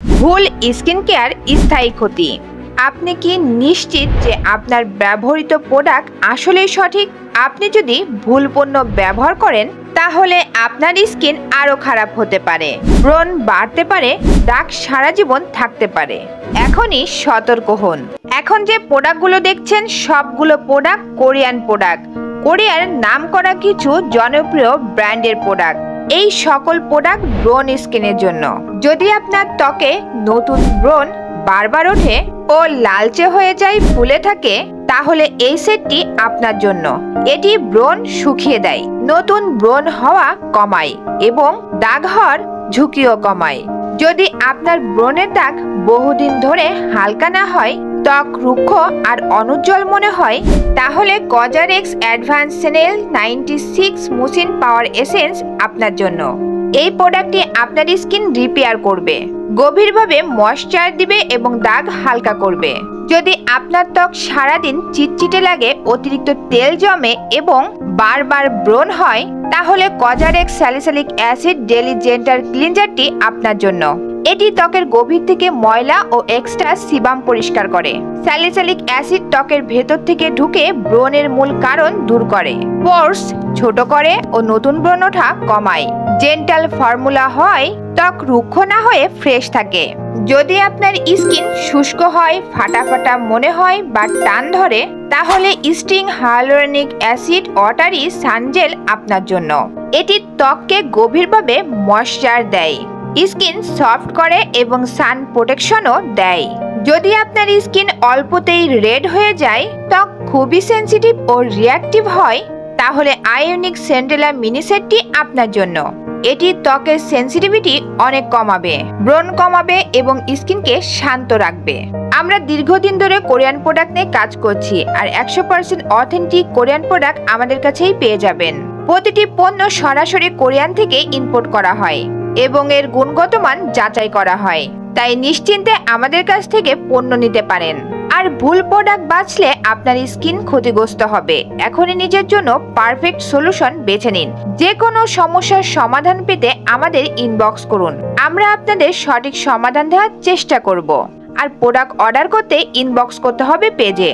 ভুল skin care স্থায়ী ক্ষতি। আপনি কি নিশ্চিত যে আপনার ব্যবহৃত প্রোডাক্ট আসলেই সঠিক? আপনি যদি ভুল পণ্য ব্যবহার করেন তাহলে আপনার স্কিন আরও খারাপ হতে পারে, ব্রণ বাড়তে পারে, দাগ সারা জীবন থাকতে পারে। এখনই সতর্ক হন। এখন যে প্রোডাক্টগুলো দেখছেন সবগুলো প্রোডাক্ট কোরিয়ান প্রোডাক্ট, কোরিয়ার নামকরা কিছু জনপ্রিয় ব্র্যান্ডের প্রোডাক্ট। এই সকল প্রোডাক্ট ব্রণ স্কিনের জন্য। যদি আপনার ত্বকে নতুন ব্রণ বারবার ওঠে ও লালচে হয়ে যায়, ফুলে থাকে, তাহলে এই সেটটি আপনার জন্য। এটি ব্রণ শুকিয়ে দেয়, নতুন ব্রণ হওয়া কমায় এবং দাগ হওয়ার ঝুঁকিও কমায়। যদি আপনার ব্রণের দাগ বহুদিন ধরে হালকা না হয়, ত্বক রুক্ষ আর অনুজ্জ্বল মনে হয়, তাহলে কজারেক্স অ্যাডভান্স সেনেল 96 মুসিন পাওয়ার এসেন্স আপনার জন্য। এই প্রোডাক্টটি আপনার স্কিন রিপেয়ার করবে, গভীরভাবে ময়েশ্চার দিবে এবং দাগ হালকা করবে। যদি আপনার ত্বক সারাদিন চিটচিটে লাগে, অতিরিক্ত তেল জমে এবং বারবার ব্রণ হয়, তাহলে Cozarex salicylic acid daily gentle ক্লিনজারটি আপনার জন্য। এটি ত্বকের গভীর থেকে ময়লা ও এক্সট্রা সিবাম পরিষ্কার করে। স্যালিসাইলিক অ্যাসিড ত্বকের ভেতর থেকে ঢুকে ব্রণের মূল কারণ দূর করে, পোরস ছোট করে ও নতুন ব্রণ ওঠা কমায়। জেন্টাল ফর্মুলা হয় ত্বক রুক্ষ না হয়ে ফ্রেশ থাকে। যদি আপনার স্কিন শুষ্ক হয়, ফাটা ফাটা মনে হয় বা টান ধরে, তাহলে স্টিং হায়ালুরনিক অ্যাসিড ওয়াটারি সানজেল আপনার জন্য। এটি ত্বককে গভীরভাবে ময়েশ্চার দেয়, স্কিন সফট করে এবং সান প্রোটেকশনও দেয়। যদি আপনার স্কিন অল্পতেই রেড হয়ে যায়, ত্বক খুবই সেনসিটিভ ও রিঅ্যাক্টিভ হয়, তাহলে আয়োনিক সেন্টেলা মিনি সেটটি আপনার জন্য। এটি ত্বকের সেনসিটিভিটি অনেক কমাবে, ব্রণ কমাবে এবং স্কিনকে শান্ত রাখবে। আমরা দীর্ঘদিন ধরে কোরিয়ান প্রোডাক্ট নিয়ে কাজ করছি, আর 100% অথেন্টিক কোরিয়ান প্রোডাক্ট আমাদের কাছেই পেয়ে যাবেন। প্রতিটি পণ্য সরাসরি কোরিয়ান থেকে ইম্পোর্ট করা হয় এবং এর গুণগত মান যাচাই করা হয়, তাই নিশ্চিন্তে আমাদের কাছ থেকে পণ্য নিতে পারেন। আর ভুল প্রোডাক্ট বাছলে আপনার স্কিন ক্ষতিগ্রস্ত হবে। এখনই নিজের জন্য পারফেক্ট সলিউশন বেছে নিন। যে কোনো সমস্যার সমাধান পেতে আমাদের ইনবক্স করুন, আমরা আপনাদের সঠিক সমাধান দেওয়ার চেষ্টা করব। আর প্রোডাক্ট অর্ডার করতে ইনবক্স করতে হবে পেজে।